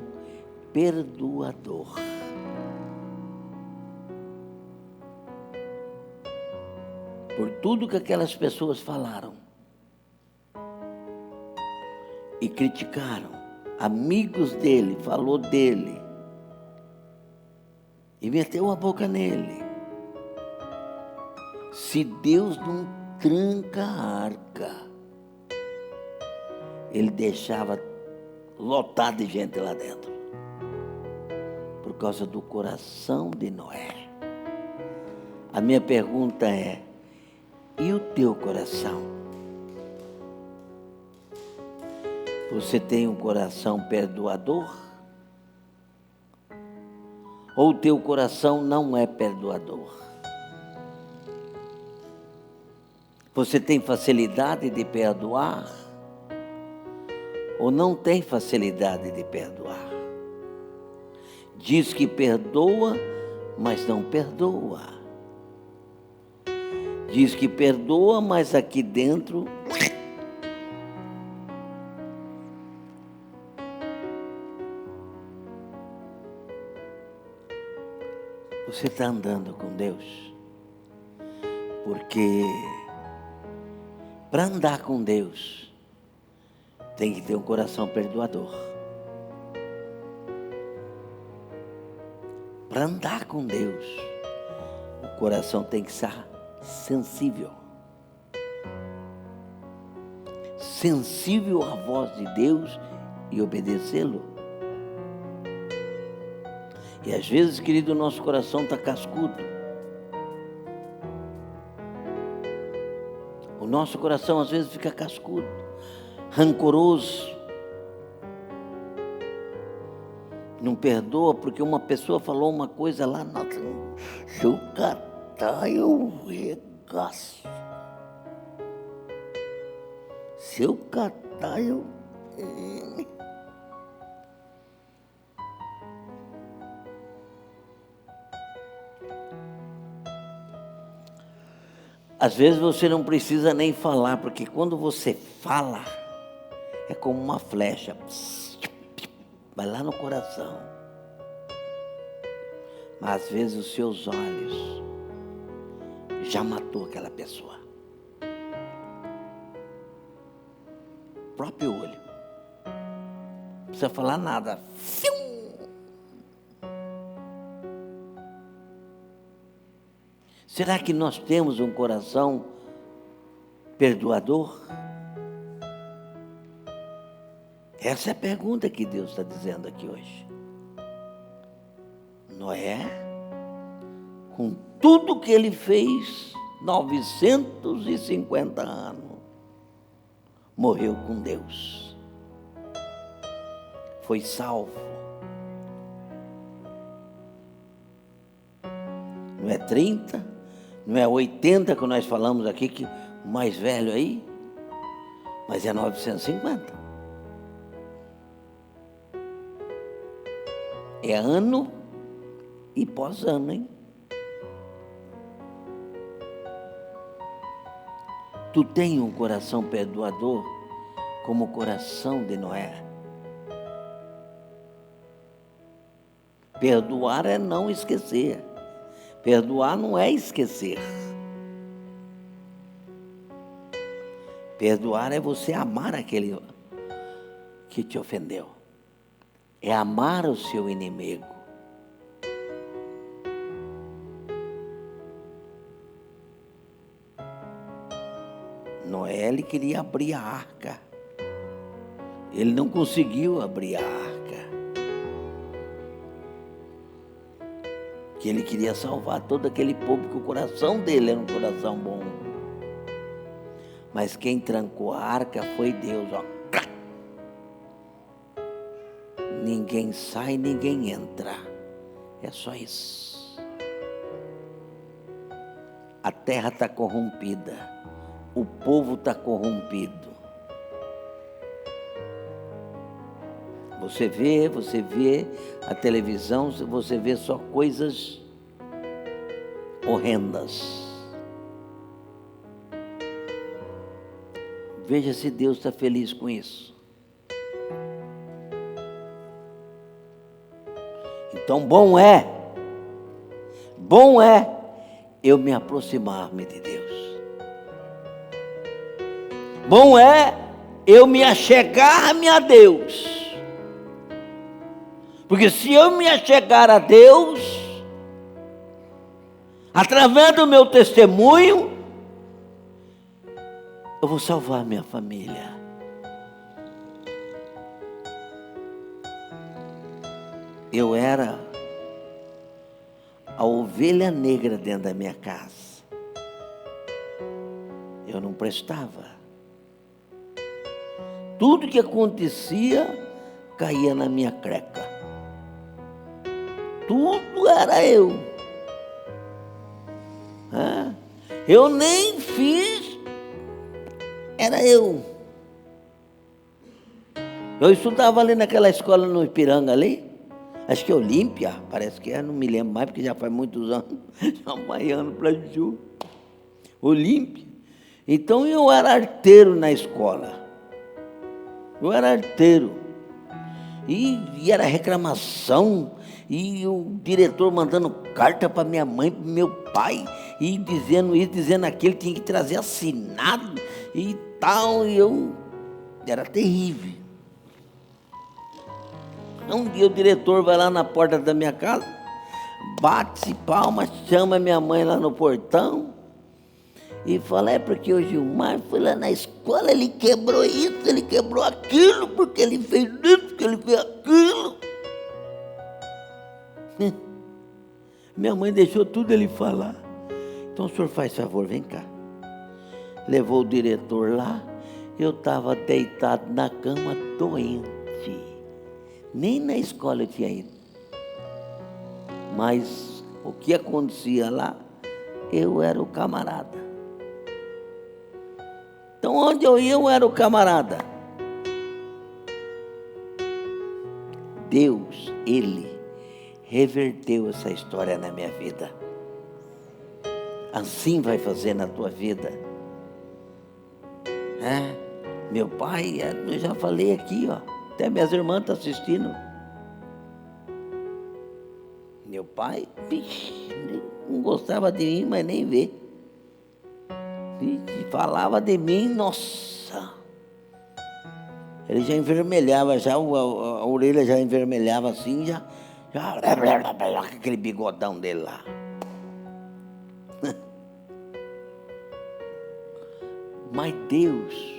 A: perdoador. Por tudo que aquelas pessoas falaram e criticaram, amigos dele, falou dele e meteu a boca nele. Se Deus não tranca a arca, ele deixava lotado de gente lá dentro, por causa do coração de Noé. A minha pergunta é: e o teu coração? Você tem um coração perdoador? Ou o teu coração não é perdoador? Você tem facilidade de perdoar? Ou não tem facilidade de perdoar? Diz que perdoa, mas não perdoa. Diz que perdoa, mas aqui dentro você está andando com Deus. Porque para andar com Deus tem que ter um coração perdoador. Para andar com Deus, o coração tem que estar sensível. Sensível à voz de Deus e obedecê-lo. E às vezes, querido, o nosso coração está cascudo. O nosso coração às vezes fica cascudo, rancoroso. Não perdoa porque uma pessoa falou uma coisa lá, se eu catar eu regaço. Se eu catar eu... Às vezes você não precisa nem falar, porque quando você fala, é como uma flecha, vai lá no coração. Mas às vezes os seus olhos já matou aquela pessoa. O próprio olho. Não precisa falar nada. Será que nós temos um coração perdoador? Essa é a pergunta que Deus está dizendo aqui hoje. Noé, com tudo que ele fez, 950 anos, morreu com Deus. Foi salvo. Não é 30, não é 80 que nós falamos aqui, que o mais velho aí, mas é 950. É ano e pós-ano, hein? Tu tem um coração perdoador como o coração de Noé? Perdoar é não esquecer. Perdoar não é esquecer. Perdoar é você amar aquele que te ofendeu. É amar o seu inimigo. Noé, ele queria abrir a arca. Ele não conseguiu abrir a arca. Que ele queria salvar todo aquele povo, que o coração dele era um coração bom. Mas quem trancou a arca foi Deus, ó. Ninguém sai, ninguém entra. É só isso. A terra está corrompida. O povo está corrompido. Você vê a televisão, você vê só coisas horrendas. Veja se Deus está feliz com isso. Então bom é eu me aproximar-me de Deus. Bom é eu me achegar-me a Deus. Porque se eu me achegar a Deus, através do meu testemunho, eu vou salvar minha família. Eu era a ovelha negra dentro da minha casa. Eu não prestava. Tudo que acontecia caía na minha creca. Tudo era eu. Eu nem fiz, era eu. Eu estudava ali naquela escola no Ipiranga ali, acho que é Olímpia, parece que é, não me lembro mais, porque já faz muitos anos, já baiano para Ju. Olímpia. Então eu era arteiro na escola. Eu era arteiro. E era reclamação, e o diretor mandando carta para minha mãe, para meu pai, e dizendo isso, dizendo aquilo, tinha que trazer assinado e tal, e eu era terrível. Um dia o diretor vai lá na porta da minha casa, bate palma, chama minha mãe lá no portão e fala: é porque o Gilmar foi lá na escola, ele quebrou isso, ele quebrou aquilo, porque ele fez isso, porque ele fez aquilo. Minha mãe deixou tudo ele falar. Então o senhor faz favor, vem cá. Levou o diretor lá, eu estava deitado na cama doente. Nem na escola eu tinha ido. Mas o que acontecia lá, eu era o camarada. Então onde eu ia, eu era o camarada. Deus, Ele reverteu essa história na minha vida. Assim vai fazer na tua vida. Meu pai, eu já falei aqui, ó, até minhas irmãs estão assistindo. Meu pai, não gostava de mim, mas nem vê. Falava de mim, nossa. Ele já envermelhava, a orelha já envermelhava assim, já aquele bigodão dele lá. Mas Deus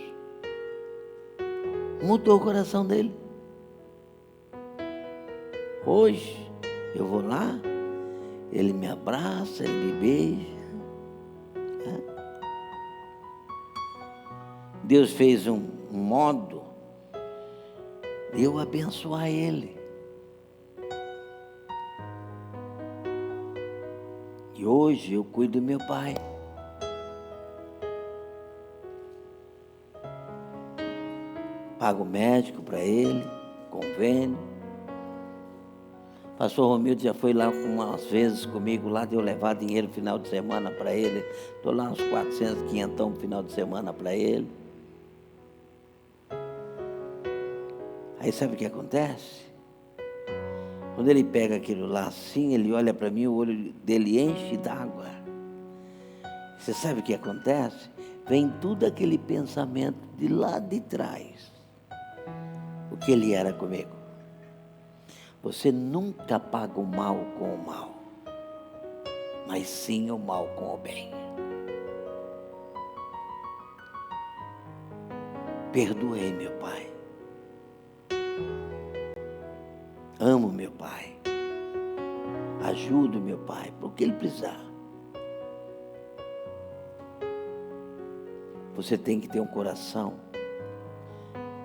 A: mudou o coração dele. Hoje eu vou lá, ele me abraça, ele me beija. Deus fez um modo de eu abençoar ele. E hoje eu cuido do meu pai. Pago médico para ele, convênio. Pastor Romildo já foi lá umas vezes comigo, lá de eu levar dinheiro no final de semana para ele. Estou lá uns 400, 500 no final de semana para ele. Aí sabe o que acontece? Quando ele pega aquilo lá assim, ele olha para mim, o olho dele enche d'água. Você sabe o que acontece? Vem tudo aquele pensamento de lá de trás. O que ele era comigo. Você nunca paga o mal com o mal, mas sim o mal com o bem. Perdoei meu pai. Amo meu pai. Ajudo meu pai, para o que ele precisar. Você tem que ter um coração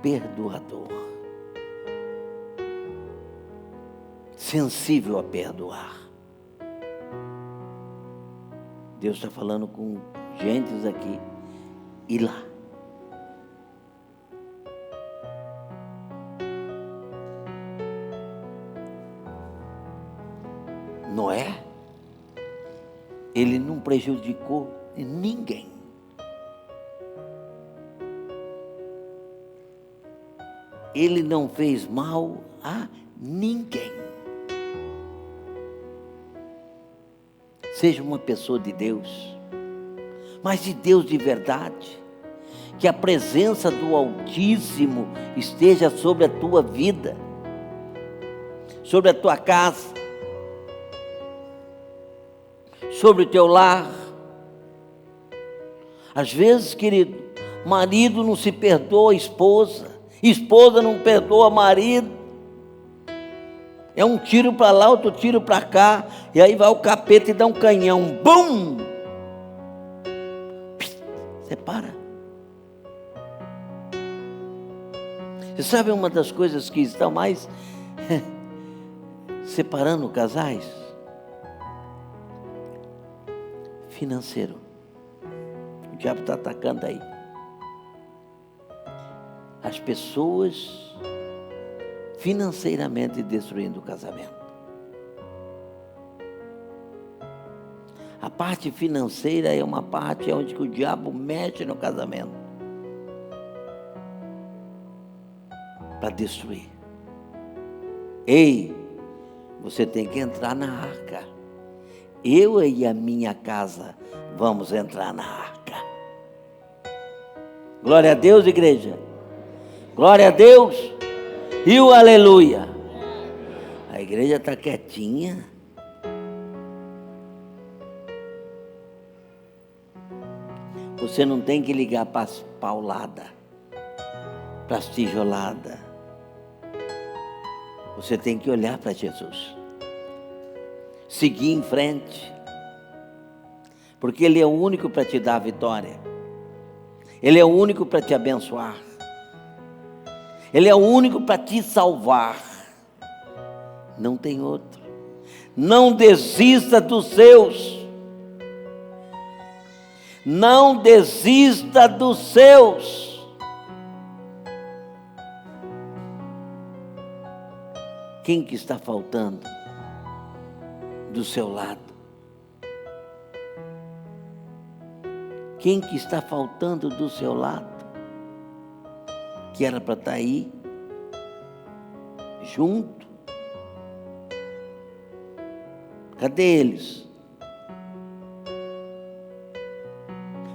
A: perdoador. Sensível a perdoar. Deus está falando com gentes aqui. E lá. Noé, ele não prejudicou ninguém. Ele não fez mal a ninguém. Seja uma pessoa de Deus, mas de Deus de verdade. Que a presença do Altíssimo esteja sobre a tua vida, sobre a tua casa, sobre o teu lar. Às vezes, querido, marido não se perdoa a esposa, esposa não perdoa marido. É um tiro para lá, outro tiro para cá, e aí vai o capeta e dá um canhão, bum! Separa. Você sabe uma das coisas que estão mais separando casais? Financeiro. O diabo está atacando aí. As pessoas financeiramente destruindo o casamento. A parte financeira é uma parte onde o diabo mexe no casamento para destruir. Ei, você tem que entrar na arca. Eu e a minha casa vamos entrar na arca. Glória a Deus, igreja. Glória a Deus. E o aleluia. A igreja está quietinha. Você não tem que ligar para as pauladas, para as tijoladas. Você tem que olhar para Jesus. Seguir em frente. Porque Ele é o único para te dar a vitória. Ele é o único para te abençoar. Ele é o único para te salvar. Não tem outro. Não desista dos seus. Não desista dos seus. Quem que está faltando do seu lado? Quem que está faltando do seu lado? Que era para estar aí, junto. Cadê eles?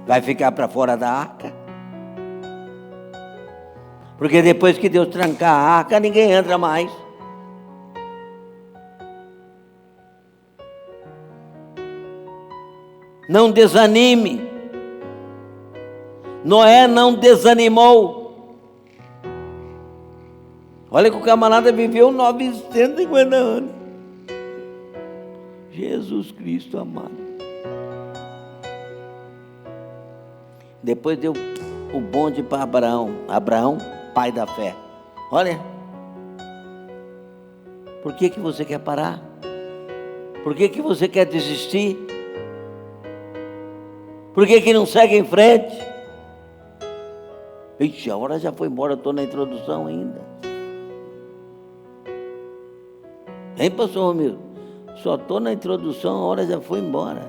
A: Vai ficar para fora da arca? Porque depois que Deus trancar a arca, ninguém entra mais. Não desanime. Noé não desanimou. Olha que o camarada viveu 950 anos. Jesus Cristo amado. Depois deu o bonde para Abraão. Abraão, pai da fé. Olha. Por que você quer parar? Por que você quer desistir? Por que não segue em frente? Ixi, a hora já foi embora, eu estou na introdução ainda. Hein, pastor Romildo? Só estou na introdução, a hora já foi embora.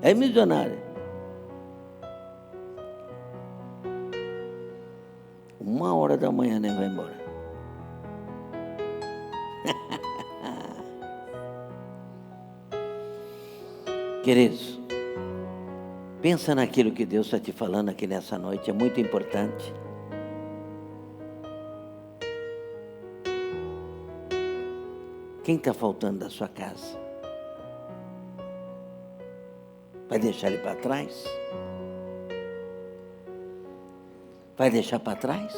A: É missionário. 1h da manhã nem vai embora. Queridos, pensa naquilo que Deus está te falando aqui nessa noite, é muito importante. Quem está faltando da sua casa? Vai deixar ele para trás? Vai deixar para trás?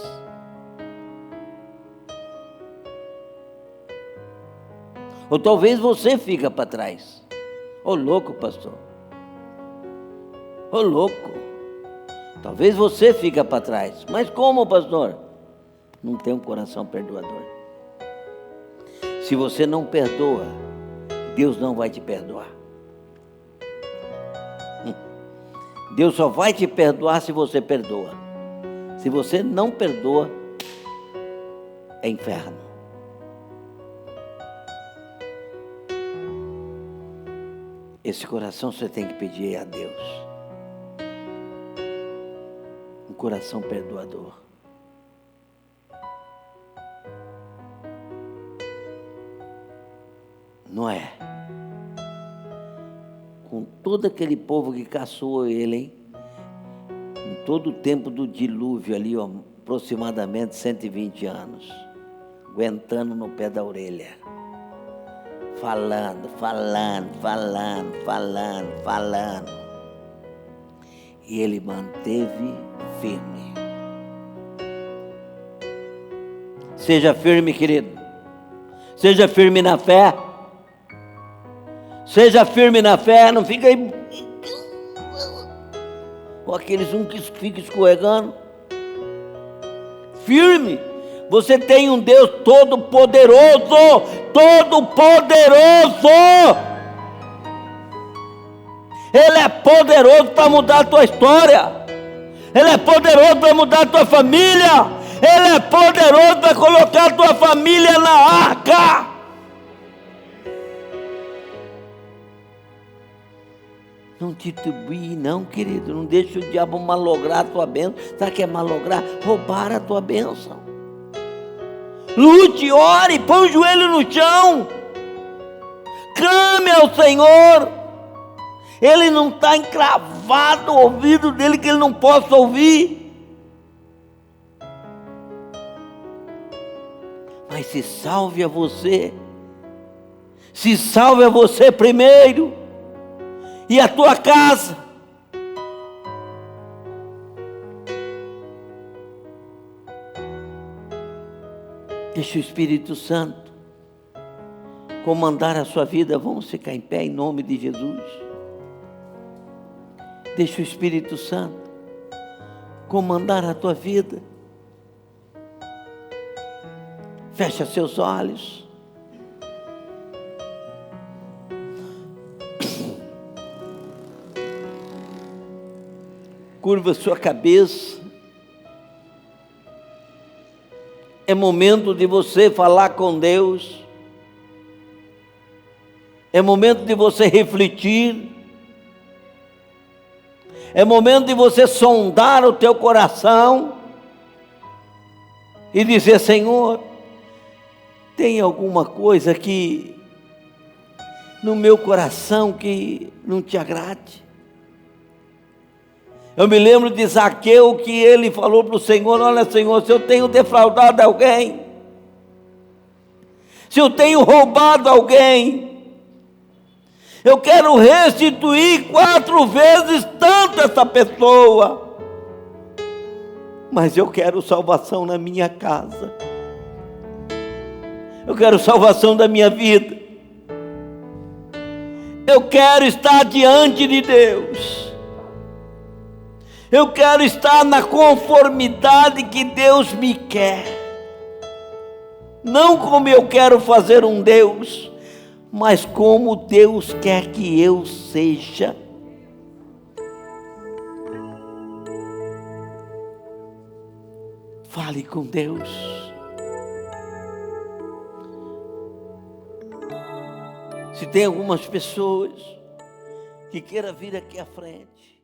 A: Ou talvez você fica para trás. Ô louco, pastor. Ô louco. Talvez você fica para trás. Mas como, pastor? Não tem um coração perdoador. Se você não perdoa, Deus não vai te perdoar. Deus só vai te perdoar se você perdoa. Se você não perdoa, é inferno. Esse coração você tem que pedir a Deus. Um coração perdoador. Noé, com todo aquele povo que caçou ele, hein? Em todo o tempo do dilúvio ali, ó, aproximadamente 120 anos, aguentando no pé da orelha, falando, e ele manteve firme. Seja firme, querido, seja firme na fé. Seja firme na fé, não fica aí. Ou aqueles que ficam escorregando. Firme. Você tem um Deus todo-poderoso. Todo-poderoso. Ele é poderoso para mudar a tua história. Ele é poderoso para mudar a tua família. Ele é poderoso para colocar a tua família na arca. Não titubie não, querido. Não deixe o diabo malograr a tua bênção. Sabe o que é malograr? Roubar a tua bênção. Lute, ore, põe o joelho no chão. Clame ao Senhor. Ele não está encravado o ouvido dele que ele não possa ouvir. Mas se salve a você. Se salve a você primeiro. E a tua casa. Deixa o Espírito Santo comandar a sua vida. Vamos ficar em pé em nome de Jesus. Deixa o Espírito Santo comandar a tua vida. Fecha seus olhos. Curva sua cabeça. É momento de você falar com Deus. É momento de você refletir. É momento de você sondar o teu coração e dizer: Senhor, tem alguma coisa que no meu coração que não te agrade? Eu me lembro de Zaqueu, que ele falou para o Senhor: olha, Senhor, se eu tenho defraudado alguém, se eu tenho roubado alguém, eu quero restituir 4 vezes tanto essa pessoa, mas eu quero salvação na minha casa, eu quero salvação da minha vida, eu quero estar diante de Deus, eu quero estar na conformidade que Deus me quer, não como eu quero fazer um Deus, mas como Deus quer que eu seja. Fale com Deus. Se tem algumas pessoas que queiram vir aqui à frente,